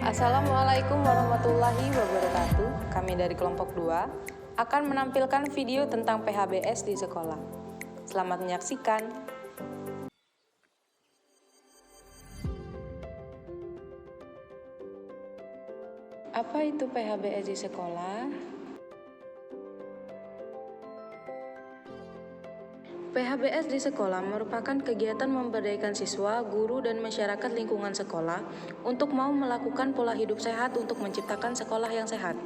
Assalamualaikum warahmatullahi wabarakatuh. Kami dari kelompok 2 akan menampilkan video tentang PHBS di sekolah. Selamat menyaksikan. Apa itu PHBS di sekolah? PHBS di sekolah merupakan kegiatan memberdayakan siswa, guru, dan masyarakat lingkungan sekolah untuk mau melakukan pola hidup sehat untuk menciptakan sekolah yang sehat.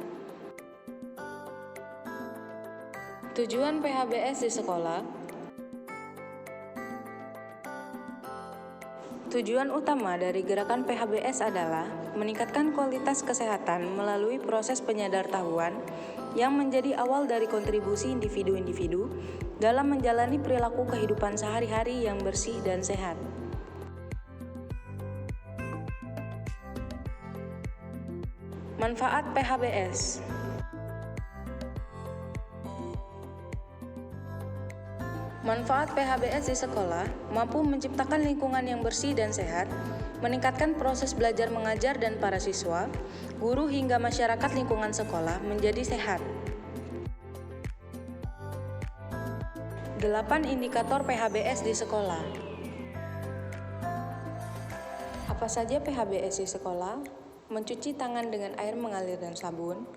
Tujuan PHBS di sekolah. Tujuan utama dari gerakan PHBS adalah meningkatkan kualitas kesehatan melalui proses penyadartahuan yang menjadi awal dari kontribusi individu-individu dalam menjalani perilaku kehidupan sehari-hari yang bersih dan sehat. Manfaat PHBS. Manfaat PHBS di sekolah mampu menciptakan lingkungan yang bersih dan sehat, meningkatkan proses belajar mengajar dan para siswa, guru hingga masyarakat lingkungan sekolah menjadi sehat. 8 indikator PHBS di sekolah. Apa saja PHBS di sekolah? Mencuci tangan dengan air mengalir dan sabun,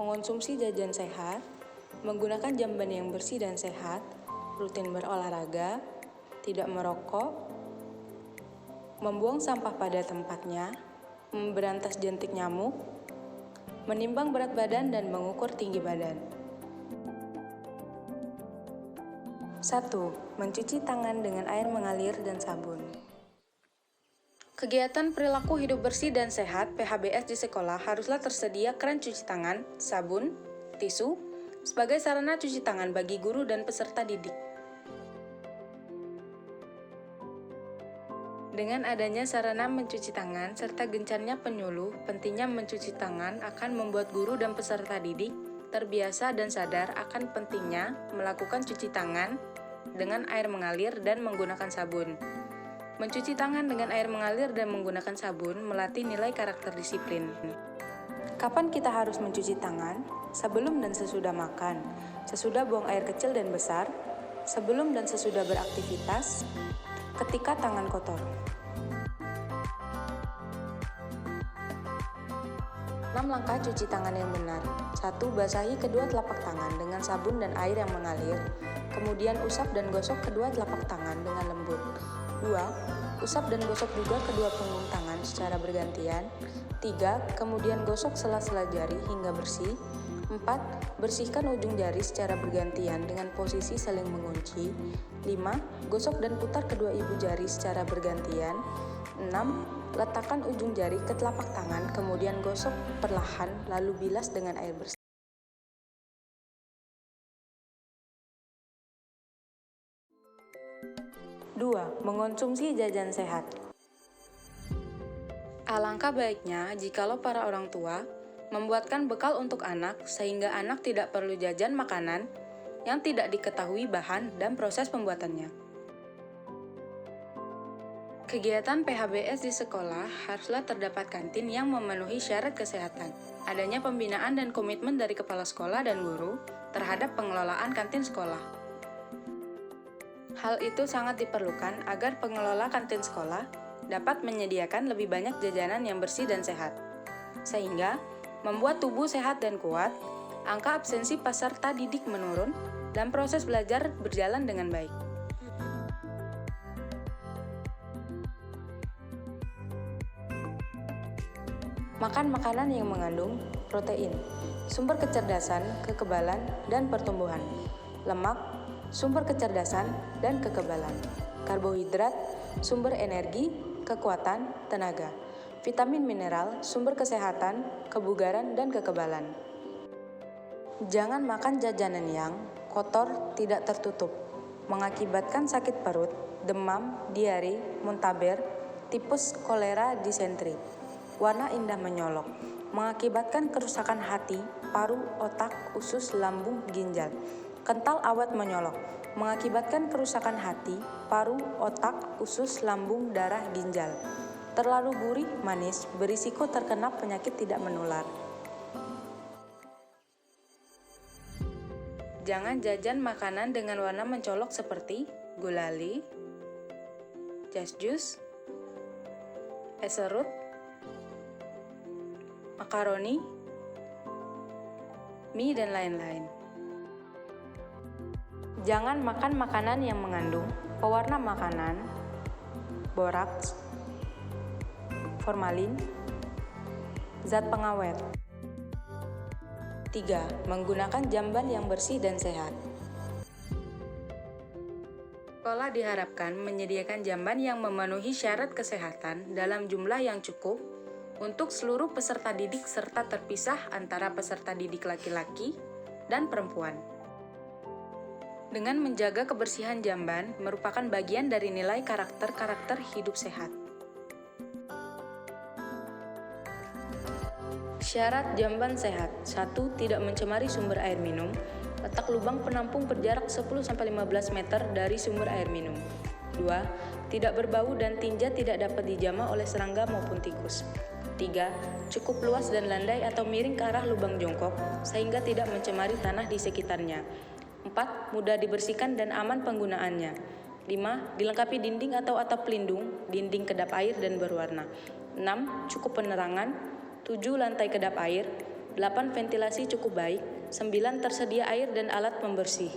mengonsumsi jajan sehat, menggunakan jamban yang bersih dan sehat, rutin berolahraga, tidak merokok, membuang sampah pada tempatnya, memberantas jentik nyamuk, menimbang berat badan dan mengukur tinggi badan. 1. Mencuci tangan dengan air mengalir dan sabun. Kegiatan perilaku hidup bersih dan sehat PHBS di sekolah haruslah tersedia keran cuci tangan, sabun, tisu, sebagai sarana cuci tangan bagi guru dan peserta didik. Dengan adanya sarana mencuci tangan serta gencarnya penyuluh, pentingnya mencuci tangan akan membuat guru dan peserta didik terbiasa dan sadar akan pentingnya melakukan cuci tangan dengan air mengalir dan menggunakan sabun. Mencuci tangan dengan air mengalir dan menggunakan sabun melatih nilai karakter disiplin. Kapan kita harus mencuci tangan? Sebelum dan sesudah makan, sesudah buang air kecil dan besar, sebelum dan sesudah beraktivitas, ketika tangan kotor. 6 langkah cuci tangan yang benar. 1. Basahi kedua telapak tangan dengan sabun dan air yang mengalir. Kemudian usap dan gosok kedua telapak tangan dengan lembut. 2. Usap dan gosok juga kedua punggung tangan secara bergantian. 3. Kemudian gosok sela-sela jari hingga bersih. 4. Bersihkan ujung jari secara bergantian dengan posisi saling mengunci. 5. Gosok dan putar kedua ibu jari secara bergantian. 6. Letakkan ujung jari ke telapak tangan, kemudian gosok perlahan, lalu bilas dengan air bersih. 2. Mengonsumsi jajan sehat. Alangkah baiknya jikalau para orang tua membuatkan bekal untuk anak sehingga anak tidak perlu jajan makanan yang tidak diketahui bahan dan proses pembuatannya. Kegiatan PHBS di sekolah haruslah terdapat kantin yang memenuhi syarat kesehatan. Adanya pembinaan dan komitmen dari kepala sekolah dan guru terhadap pengelolaan kantin sekolah. Hal itu sangat diperlukan agar pengelola kantin sekolah dapat menyediakan lebih banyak jajanan yang bersih dan sehat, sehingga membuat tubuh sehat dan kuat, angka absensi peserta didik menurun, dan proses belajar berjalan dengan baik. Makan makanan yang mengandung protein, sumber kecerdasan, kekebalan, dan pertumbuhan. Lemak, sumber kecerdasan dan kekebalan. Karbohidrat, sumber energi, kekuatan, tenaga. Vitamin mineral, sumber kesehatan, kebugaran, dan kekebalan. Jangan makan jajanan yang kotor, tidak tertutup, mengakibatkan sakit perut, demam, diare, muntaber, tipes, kolera, disentri. Warna indah menyolok, mengakibatkan kerusakan hati, paru, otak, usus, lambung, ginjal. Kental awet menyolok, mengakibatkan kerusakan hati, paru, otak, usus, lambung, darah, ginjal. Terlalu gurih, manis, berisiko terkena penyakit tidak menular. Jangan jajan makanan dengan warna mencolok seperti gulali, jas jus, es serut, makaroni, mie, dan lain-lain. Jangan makan makanan yang mengandung pewarna makanan, boraks, formalin, zat pengawet. 3. Menggunakan jamban yang bersih dan sehat. Sekolah diharapkan menyediakan jamban yang memenuhi syarat kesehatan dalam jumlah yang cukup untuk seluruh peserta didik serta terpisah antara peserta didik laki-laki dan perempuan. Dengan menjaga kebersihan jamban merupakan bagian dari nilai karakter hidup sehat. Syarat jamban sehat. 1. Tidak mencemari sumber air minum. Letak lubang penampung berjarak 10-15 meter dari sumber air minum. 2. Tidak berbau dan tinja tidak dapat dijamah oleh serangga maupun tikus. 3. Cukup luas dan landai atau miring ke arah lubang jongkok sehingga tidak mencemari tanah di sekitarnya. 4. Mudah dibersihkan dan aman penggunaannya. 5. Dilengkapi dinding atau atap pelindung, dinding kedap air dan berwarna. 6. Cukup penerangan. 7. Lantai kedap air. 8. Ventilasi cukup baik. 9. Tersedia air dan alat pembersih.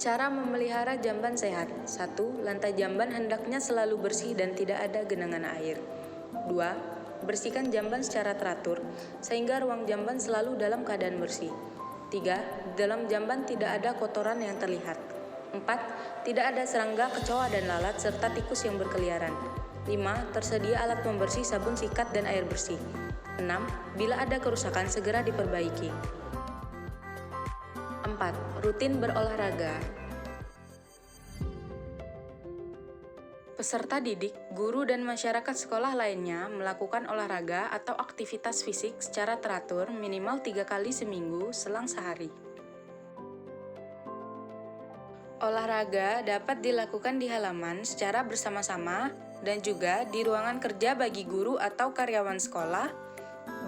Cara memelihara jamban sehat. 1. Lantai jamban hendaknya selalu bersih dan tidak ada genangan air. 2. Bersihkan jamban secara teratur, sehingga ruang jamban selalu dalam keadaan bersih. 3. Dalam jamban tidak ada kotoran yang terlihat. 4. Tidak ada serangga, kecoa, dan lalat, serta tikus yang berkeliaran. 5. Tersedia alat pembersih sabun sikat dan air bersih. 6. Bila ada kerusakan, segera diperbaiki. 4. Rutin berolahraga. Peserta didik, guru, dan masyarakat sekolah lainnya melakukan olahraga atau aktivitas fisik secara teratur minimal 3 kali seminggu selang sehari. Olahraga dapat dilakukan di halaman secara bersama-sama dan juga di ruangan kerja bagi guru atau karyawan sekolah,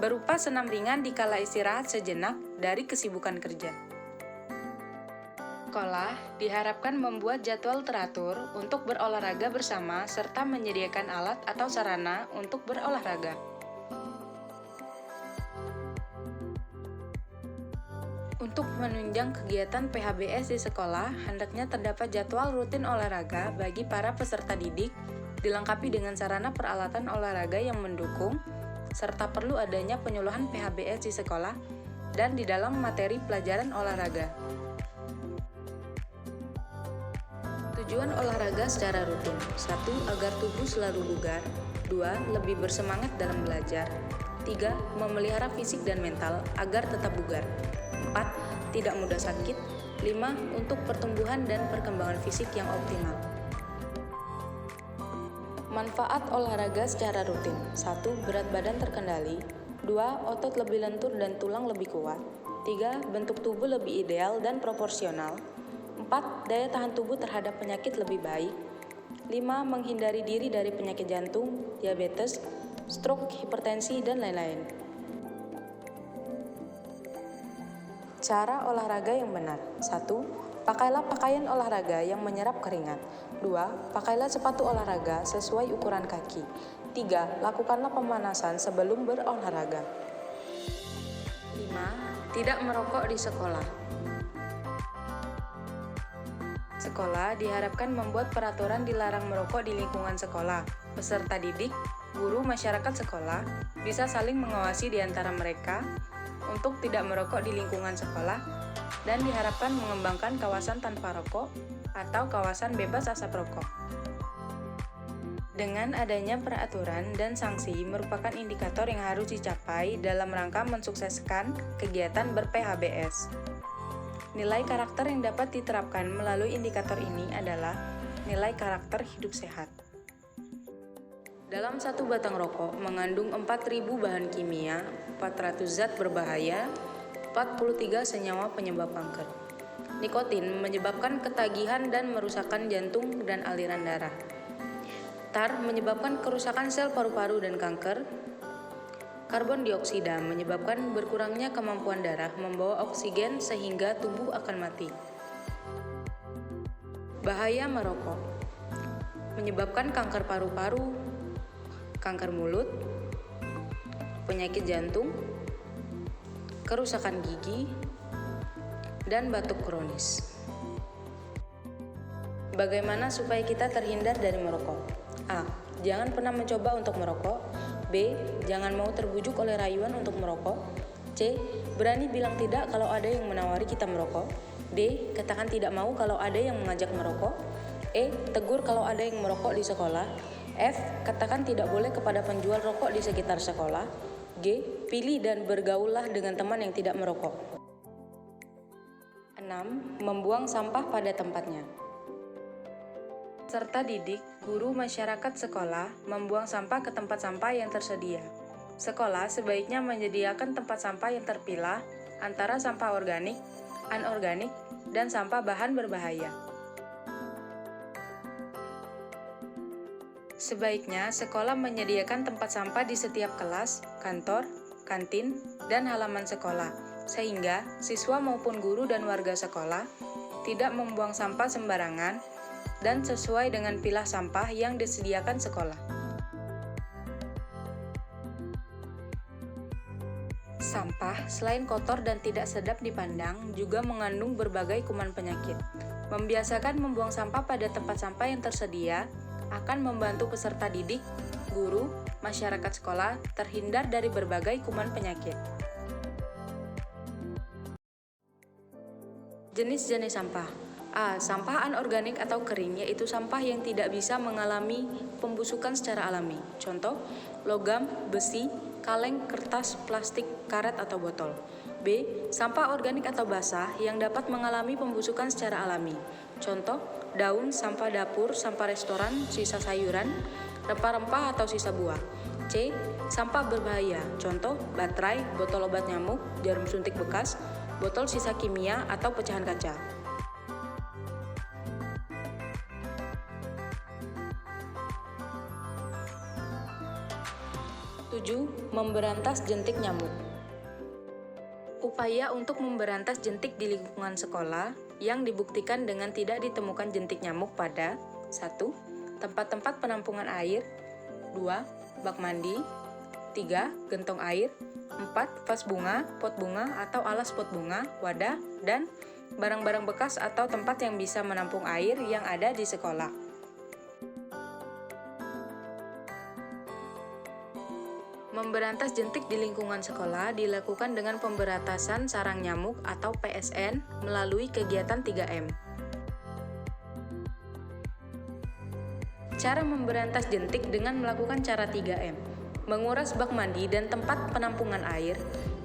berupa senam ringan di kala istirahat sejenak dari kesibukan kerja. Sekolah diharapkan membuat jadwal teratur untuk berolahraga bersama serta menyediakan alat atau sarana untuk berolahraga. Untuk menunjang kegiatan PHBS di sekolah, hendaknya terdapat jadwal rutin olahraga bagi para peserta didik, dilengkapi dengan sarana peralatan olahraga yang mendukung, serta perlu adanya penyuluhan PHBS di sekolah dan di dalam materi pelajaran olahraga. Tujuan olahraga secara rutin. 1. Agar tubuh selalu bugar. 2. Lebih bersemangat dalam belajar. 3. Memelihara fisik dan mental agar tetap bugar. 4. Tidak mudah sakit. 5. Untuk pertumbuhan dan perkembangan fisik yang optimal. Manfaat olahraga secara rutin. 1. Berat badan terkendali. 2. Otot lebih lentur dan tulang lebih kuat. 3. Bentuk tubuh lebih ideal dan proporsional. 4. Daya tahan tubuh terhadap penyakit lebih baik. 5. Menghindari diri dari penyakit jantung, diabetes, stroke, hipertensi, dan lain-lain. Cara olahraga yang benar. 1. Pakailah pakaian olahraga yang menyerap keringat. 2. Pakailah sepatu olahraga sesuai ukuran kaki. 3. Lakukanlah pemanasan sebelum berolahraga. 5. Tidak merokok di sekolah. Sekolah diharapkan membuat peraturan dilarang merokok di lingkungan sekolah. Peserta didik, guru, masyarakat sekolah bisa saling mengawasi di antara mereka untuk tidak merokok di lingkungan sekolah dan diharapkan mengembangkan kawasan tanpa rokok atau kawasan bebas asap rokok. Dengan adanya peraturan dan sanksi merupakan indikator yang harus dicapai dalam rangka mensukseskan kegiatan ber-PHBS. Nilai karakter yang dapat diterapkan melalui indikator ini adalah nilai karakter hidup sehat. Dalam satu batang rokok mengandung 4.000 bahan kimia, 400 zat berbahaya, 43 senyawa penyebab kanker. Nikotin menyebabkan ketagihan dan merusakkan jantung dan aliran darah. Tar menyebabkan kerusakan sel paru-paru dan kanker. Karbon dioksida menyebabkan berkurangnya kemampuan darah membawa oksigen sehingga tubuh akan mati. Bahaya merokok menyebabkan kanker paru-paru, kanker mulut, penyakit jantung, kerusakan gigi, dan batuk kronis. Bagaimana supaya kita terhindar dari merokok? A. Jangan pernah mencoba untuk merokok. B. Jangan mau terbujuk oleh rayuan untuk merokok. C. Berani bilang tidak kalau ada yang menawari kita merokok. D. Katakan tidak mau kalau ada yang mengajak merokok. E. Tegur kalau ada yang merokok di sekolah. F. Katakan tidak boleh kepada penjual rokok di sekitar sekolah. G. Pilih dan bergaullah dengan teman yang tidak merokok. 6. Membuang sampah pada tempatnya. Peserta didik, guru, masyarakat sekolah membuang sampah ke tempat sampah yang tersedia. Sekolah sebaiknya menyediakan tempat sampah yang terpilah antara sampah organik, anorganik, dan sampah bahan berbahaya. Sebaiknya sekolah menyediakan tempat sampah di setiap kelas, kantor, kantin, dan halaman sekolah, sehingga siswa maupun guru dan warga sekolah tidak membuang sampah sembarangan dan sesuai dengan pilah sampah yang disediakan sekolah. Sampah, selain kotor dan tidak sedap dipandang, juga mengandung berbagai kuman penyakit. Membiasakan membuang sampah pada tempat sampah yang tersedia akan membantu peserta didik, guru, masyarakat sekolah terhindar dari berbagai kuman penyakit. Jenis-jenis sampah. A. Sampah anorganik atau kering, yaitu sampah yang tidak bisa mengalami pembusukan secara alami. Contoh, logam, besi, kaleng, kertas, plastik, karet, atau botol. B. Sampah organik atau basah yang dapat mengalami pembusukan secara alami. Contoh, daun, sampah dapur, sampah restoran, sisa sayuran, rempah-rempah atau sisa buah. C. Sampah berbahaya. Contoh, baterai, botol obat nyamuk, jarum suntik bekas, botol sisa kimia, atau pecahan kaca. Memberantas jentik nyamuk. Upaya untuk memberantas jentik di lingkungan sekolah yang dibuktikan dengan tidak ditemukan jentik nyamuk pada 1. Tempat-tempat penampungan air, 2. Bak mandi, 3. Gentong air, 4. Vas bunga, pot bunga atau alas pot bunga, wadah, dan barang-barang bekas atau tempat yang bisa menampung air yang ada di sekolah. Memberantas jentik di lingkungan sekolah dilakukan dengan pemberantasan sarang nyamuk atau PSN melalui kegiatan 3M. Cara memberantas jentik dengan melakukan cara 3M. Menguras bak mandi dan tempat penampungan air,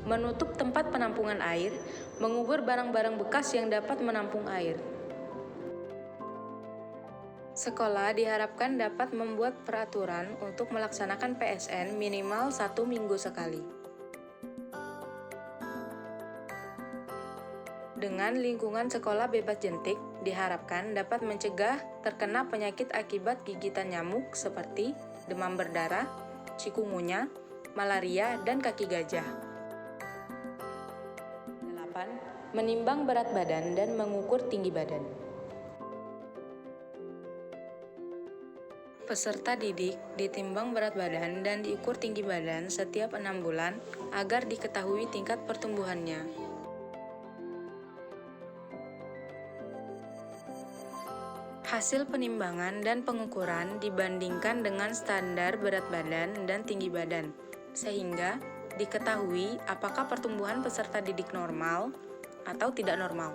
menutup tempat penampungan air, mengubur barang-barang bekas yang dapat menampung air. Sekolah diharapkan dapat membuat peraturan untuk melaksanakan PSN minimal 1 minggu sekali. Dengan lingkungan sekolah bebas jentik, diharapkan dapat mencegah terkena penyakit akibat gigitan nyamuk seperti demam berdarah, chikungunya, malaria, dan kaki gajah. 8. Menimbang berat badan dan mengukur tinggi badan. Peserta didik ditimbang berat badan dan diukur tinggi badan setiap 6 bulan agar diketahui tingkat pertumbuhannya. Hasil penimbangan dan pengukuran dibandingkan dengan standar berat badan dan tinggi badan, sehingga diketahui apakah pertumbuhan peserta didik normal atau tidak normal.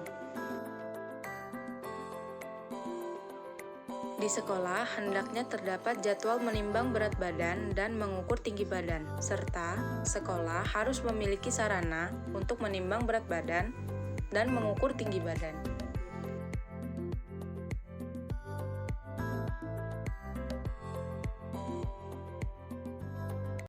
Di sekolah, hendaknya terdapat jadwal menimbang berat badan dan mengukur tinggi badan, serta sekolah harus memiliki sarana untuk menimbang berat badan dan mengukur tinggi badan.